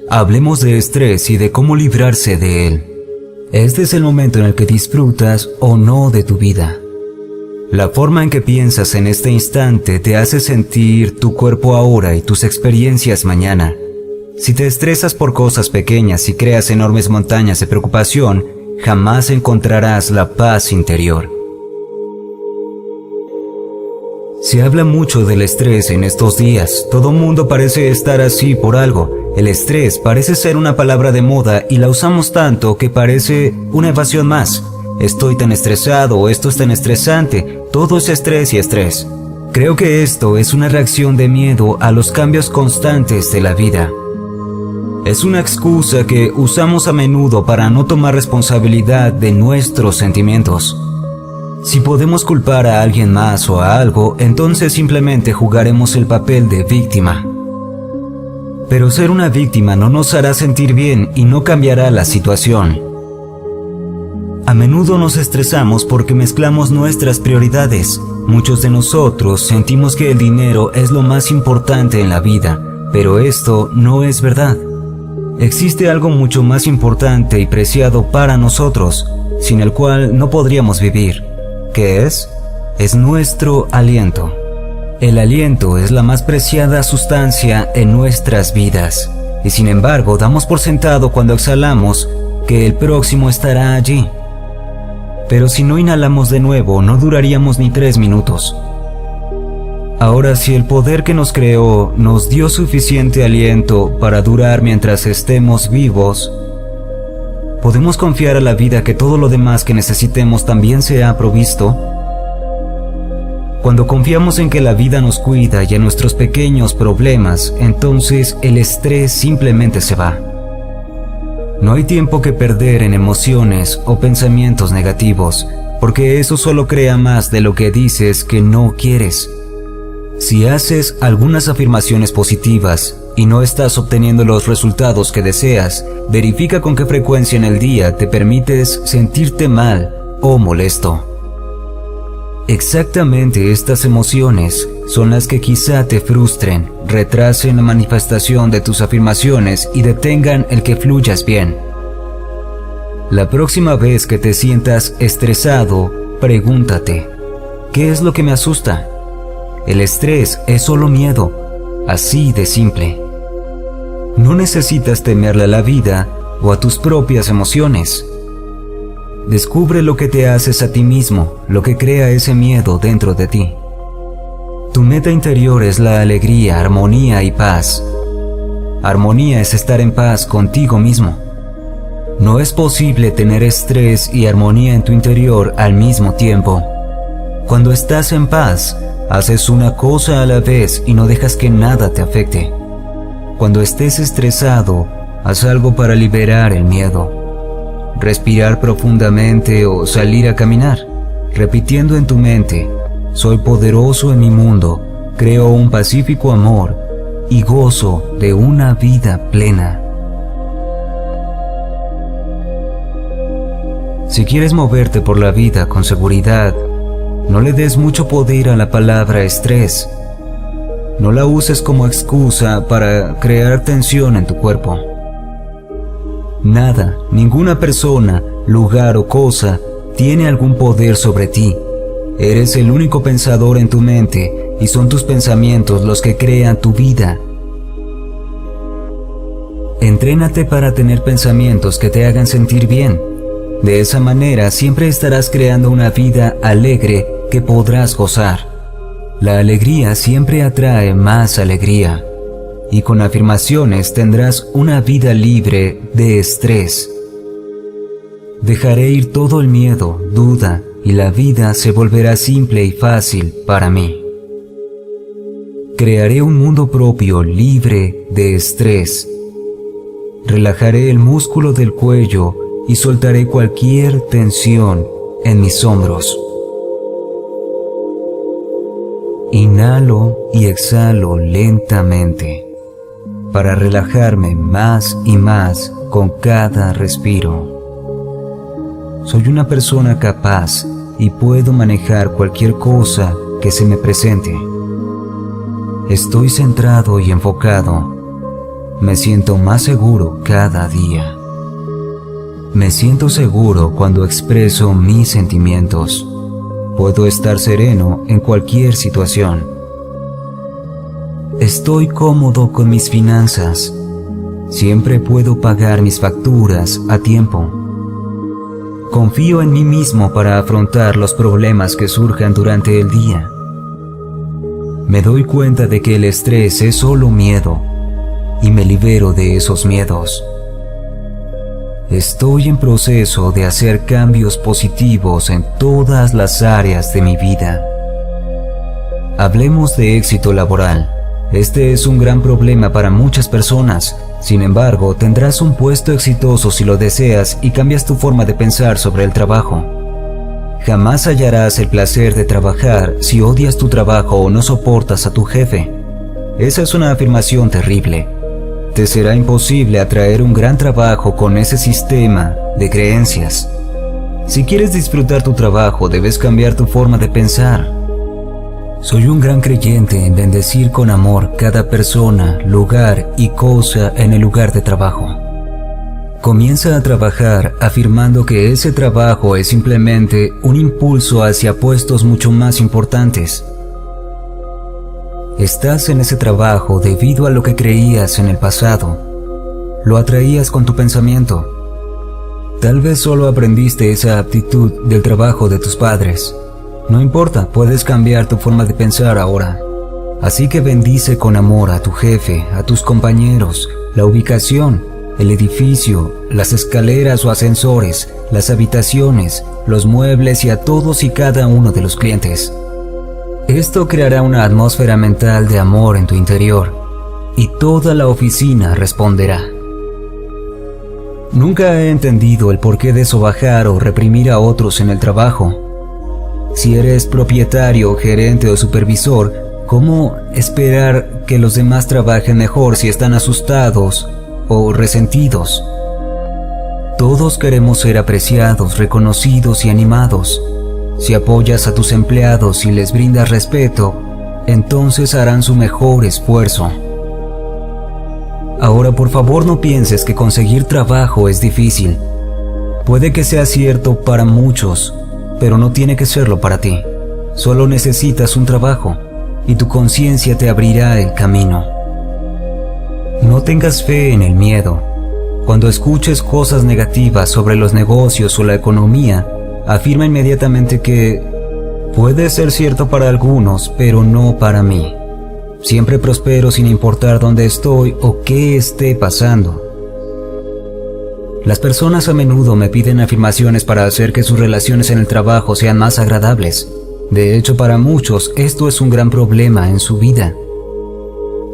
Hablemos de estrés y de cómo librarse de él. Este es el momento en el que disfrutas o no de tu vida. La forma en que piensas en este instante te hace sentir tu cuerpo ahora y tus experiencias mañana. Si te estresas por cosas pequeñas y creas enormes montañas de preocupación, jamás encontrarás la paz interior. Se habla mucho del estrés en estos días. Todo mundo parece estar así por algo. El estrés parece ser una palabra de moda y la usamos tanto que parece una evasión más. Estoy tan estresado o esto es tan estresante. Todo es estrés y estrés. Creo que esto es una reacción de miedo a los cambios constantes de la vida. Es una excusa que usamos a menudo para no tomar responsabilidad de nuestros sentimientos. Si podemos culpar a alguien más o a algo, entonces simplemente jugaremos el papel de víctima. Pero ser una víctima no nos hará sentir bien y no cambiará la situación. A menudo nos estresamos porque mezclamos nuestras prioridades. Muchos de nosotros sentimos que el dinero es lo más importante en la vida, pero esto no es verdad. Existe algo mucho más importante y preciado para nosotros, sin el cual no podríamos vivir. ¿Qué es? Es nuestro aliento. El aliento es la más preciada sustancia en nuestras vidas, y sin embargo damos por sentado cuando exhalamos que el próximo estará allí. Pero si no inhalamos de nuevo, no duraríamos ni 3 minutos. Ahora, si el poder que nos creó nos dio suficiente aliento para durar mientras estemos vivos, ¿podemos confiar a la vida que todo lo demás que necesitemos también sea provisto? Cuando confiamos en que la vida nos cuida y en nuestros pequeños problemas, entonces el estrés simplemente se va. No hay tiempo que perder en emociones o pensamientos negativos, porque eso solo crea más de lo que dices que no quieres. Si haces algunas afirmaciones positivas y no estás obteniendo los resultados que deseas, verifica con qué frecuencia en el día te permites sentirte mal o molesto. Exactamente estas emociones son las que quizá te frustren, retrasen la manifestación de tus afirmaciones y detengan el que fluyas bien. La próxima vez que te sientas estresado, pregúntate, ¿qué es lo que me asusta? El estrés es solo miedo, así de simple. No necesitas temerle a la vida o a tus propias emociones. Descubre lo que te haces a ti mismo, lo que crea ese miedo dentro de ti. Tu meta interior es la alegría, armonía y paz. Armonía es estar en paz contigo mismo. No es posible tener estrés y armonía en tu interior al mismo tiempo. Cuando estás en paz, haces una cosa a la vez y no dejas que nada te afecte. Cuando estés estresado, haz algo para liberar el miedo. Respirar profundamente o salir a caminar, repitiendo en tu mente, soy poderoso en mi mundo, creo un pacífico amor y gozo de una vida plena. Si quieres moverte por la vida con seguridad, no le des mucho poder a la palabra estrés. No la uses como excusa para crear tensión en tu cuerpo. Nada, ninguna persona, lugar o cosa tiene algún poder sobre ti. Eres el único pensador en tu mente y son tus pensamientos los que crean tu vida. Entrénate para tener pensamientos que te hagan sentir bien. De esa manera siempre estarás creando una vida alegre que podrás gozar. La alegría siempre atrae más alegría. Y con afirmaciones tendrás una vida libre de estrés. Dejaré ir todo el miedo, duda, y la vida se volverá simple y fácil para mí. Crearé un mundo propio libre de estrés. Relajaré el músculo del cuello y soltaré cualquier tensión en mis hombros. Inhalo y exhalo lentamente, para relajarme más y más con cada respiro. Soy una persona capaz y puedo manejar cualquier cosa que se me presente. Estoy centrado y enfocado. me siento más seguro cada día. Me siento seguro cuando expreso mis sentimientos. Puedo estar sereno en cualquier situación. Estoy cómodo con mis finanzas. Siempre puedo pagar mis facturas a tiempo. Confío en mí mismo para afrontar los problemas que surjan durante el día. Me doy cuenta de que el estrés es solo miedo y me libero de esos miedos. Estoy en proceso de hacer cambios positivos en todas las áreas de mi vida. Hablemos de éxito laboral. Este es un gran problema para muchas personas. Sin embargo, tendrás un puesto exitoso si lo deseas y cambias tu forma de pensar sobre el trabajo. Jamás hallarás el placer de trabajar si odias tu trabajo o no soportas a tu jefe. Esa es una afirmación terrible. Te será imposible atraer un gran trabajo con ese sistema de creencias. Si quieres disfrutar tu trabajo, debes cambiar tu forma de pensar. Soy un gran creyente en bendecir con amor cada persona, lugar y cosa en el lugar de trabajo. Comienza a trabajar afirmando que ese trabajo es simplemente un impulso hacia puestos mucho más importantes. Estás en ese trabajo debido a lo que creías en el pasado. Lo atraías con tu pensamiento. Tal vez solo aprendiste esa aptitud del trabajo de tus padres. No importa, puedes cambiar tu forma de pensar ahora. Así que bendice con amor a tu jefe, a tus compañeros, la ubicación, el edificio, las escaleras o ascensores, las habitaciones, los muebles y a todos y cada uno de los clientes. Esto creará una atmósfera mental de amor en tu interior y toda la oficina responderá. Nunca he entendido el porqué de sobajar o reprimir a otros en el trabajo. Si eres propietario, gerente o supervisor, ¿cómo esperar que los demás trabajen mejor si están asustados o resentidos? Todos queremos ser apreciados, reconocidos y animados. Si apoyas a tus empleados y les brindas respeto, entonces harán su mejor esfuerzo. Ahora, por favor, no pienses que conseguir trabajo es difícil. Puede que sea cierto para muchos, pero no tiene que serlo para ti. Solo necesitas un trabajo y tu conciencia te abrirá el camino. No tengas fe en el miedo. Cuando escuches cosas negativas sobre los negocios o la economía, afirma inmediatamente que puede ser cierto para algunos, pero no para mí. Siempre prospero sin importar dónde estoy o qué esté pasando. Las personas a menudo me piden afirmaciones para hacer que sus relaciones en el trabajo sean más agradables. De hecho, para muchos, esto es un gran problema en su vida.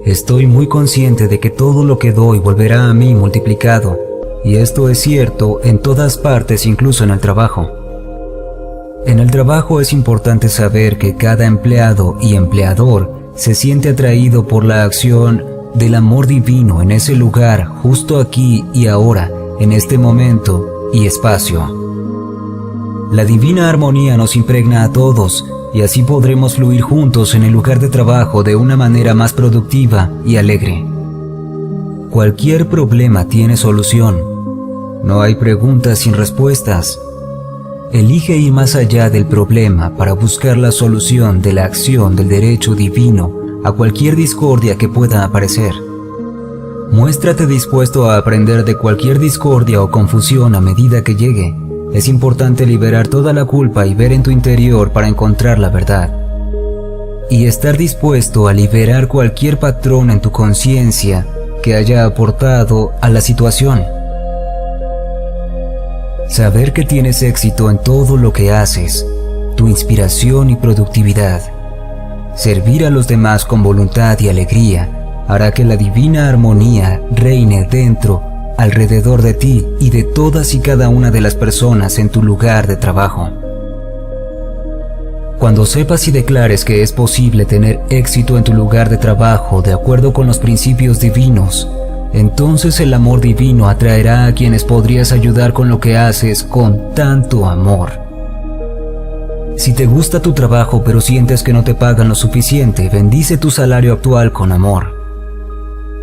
Estoy muy consciente de que todo lo que doy volverá a mí multiplicado, y esto es cierto en todas partes, incluso en el trabajo. En el trabajo es importante saber que cada empleado y empleador se siente atraído por la acción del amor divino en ese lugar, justo aquí y ahora, en este momento y espacio. La divina armonía nos impregna a todos y así podremos fluir juntos en el lugar de trabajo de una manera más productiva y alegre. Cualquier problema tiene solución. No hay preguntas sin respuestas. Elige ir más allá del problema para buscar la solución de la acción del derecho divino a cualquier discordia que pueda aparecer. Muéstrate dispuesto a aprender de cualquier discordia o confusión a medida que llegue. Es importante liberar toda la culpa y ver en tu interior para encontrar la verdad. Y estar dispuesto a liberar cualquier patrón en tu conciencia que haya aportado a la situación. Saber que tienes éxito en todo lo que haces, tu inspiración y productividad. Servir a los demás con voluntad y alegría hará que la divina armonía reine dentro, alrededor de ti y de todas y cada una de las personas en tu lugar de trabajo. Cuando sepas y declares que es posible tener éxito en tu lugar de trabajo de acuerdo con los principios divinos, entonces el amor divino atraerá a quienes podrías ayudar con lo que haces con tanto amor. Si te gusta tu trabajo pero sientes que no te pagan lo suficiente, bendice tu salario actual con amor.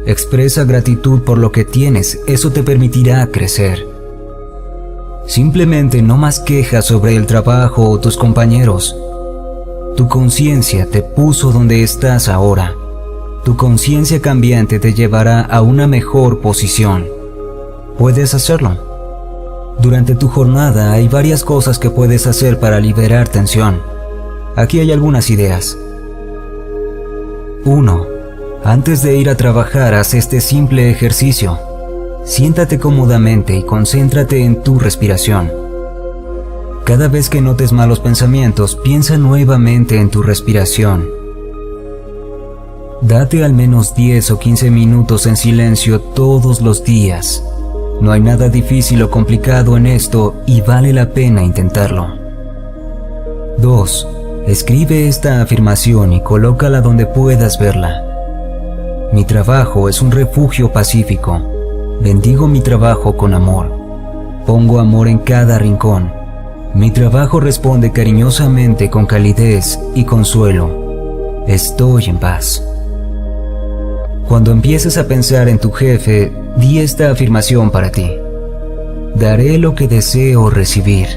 Expresa gratitud por lo que tienes, eso te permitirá crecer. Simplemente no más quejas sobre el trabajo o tus compañeros. Tu conciencia te puso donde estás ahora. Tu conciencia cambiante te llevará a una mejor posición. Puedes hacerlo. Durante tu jornada hay varias cosas que puedes hacer para liberar tensión. Aquí hay algunas ideas. 1. Antes de ir a trabajar, haz este simple ejercicio. Siéntate cómodamente y concéntrate en tu respiración. Cada vez que notes malos pensamientos, piensa nuevamente en tu respiración. Date al menos 10 o 15 minutos en silencio todos los días. No hay nada difícil o complicado en esto y vale la pena intentarlo. 2. Escribe esta afirmación y colócala donde puedas verla. Mi trabajo es un refugio pacífico. Bendigo mi trabajo con amor. Pongo amor en cada rincón. Mi trabajo responde cariñosamente con calidez y consuelo. Estoy en paz. Cuando empieces a pensar en tu jefe, di esta afirmación para ti. Daré lo que deseo recibir.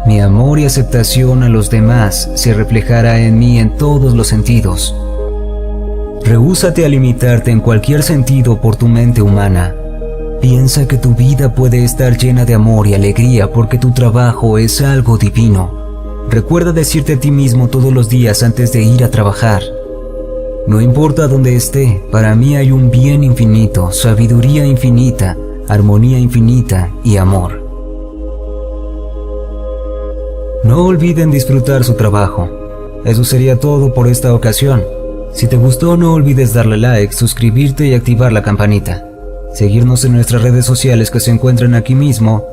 Mi amor y aceptación a los demás se reflejará en mí en todos los sentidos. Rehúsate a limitarte en cualquier sentido por tu mente humana. Piensa que tu vida puede estar llena de amor y alegría porque tu trabajo es algo divino. Recuerda decirte a ti mismo todos los días antes de ir a trabajar. No importa dónde esté, para mí hay un bien infinito, sabiduría infinita, armonía infinita y amor. No olviden disfrutar su trabajo. Eso sería todo por esta ocasión. Si te gustó, no olvides darle like, suscribirte y activar la campanita. Seguirnos en nuestras redes sociales que se encuentran aquí mismo.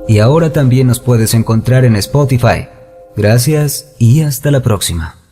Y ahora también nos puedes encontrar en Spotify. Gracias y hasta la próxima.